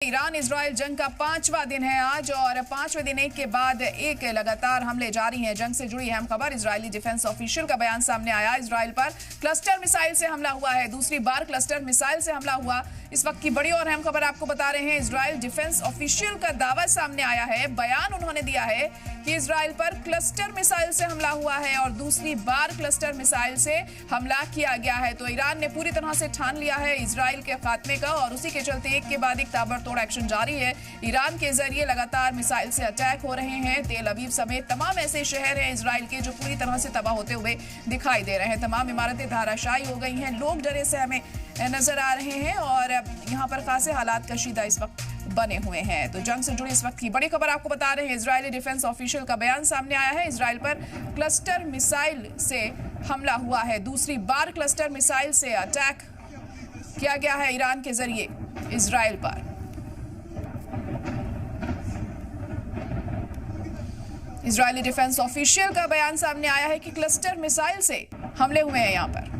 Iran Israel जंग का 5वां दिन है आज और 5वें दिन एक के बाद एक लगातार हमले जारी हैं। जंग से जुड़ी अहम खबर, इजरायली डिफेंस ऑफिशियल का बयान सामने आया। इजराइल पर क्लस्टर मिसाइल से हमला हुआ है, दूसरी बार क्लस्टर मिसाइल से हमला हुआ। इस वक्त की बड़ी और अहम खबर आपको बता रहे हैं। इजराइल डिफेंस ऑफिशियल का दावा सामने आया है, बयान उन्होंने दिया है कि इजराइल पर क्लस्टर मिसाइल से हमला हुआ है और दूसरी बार क्लस्टर मिसाइल से हमला किया गया है। तो ईरान ने पूरी तरह से ठान लिया है इजराइल के खात्मे का और उसी के चलते एक के बाद एक ताबड़तोड़ एक्शन जारी है। ईरान के जरिए लगातार मिसाइल से अटैक हो रहे हैं। तेल अवीव समेत तमाम ऐसे शहर हैं इजराइल के जो पूरी तरह से तबाह होते हुए दिखाई दे रहे हैं। तमाम इमारतें धराशायी हो गई हैं, लोग डरे से हमें नजर आ रहे हैं और यहाँ पर खासे हालात कशीदा इस वक्त बने हुए हैं। तो जंग से जुड़ी इस वक्त की बड़ी खबर आपको बता रहे हैं। इजरायली डिफेंस ऑफिशियल का बयान सामने आया है। इजराइल पर क्लस्टर मिसाइल से हमला हुआ है, दूसरी बार क्लस्टर मिसाइल से अटैक किया गया है ईरान के जरिए इजराइल पर। इजरायली डिफेंस ऑफिशियल का बयान सामने आया है कि क्लस्टर मिसाइल से हमले हुए हैं यहाँ पर।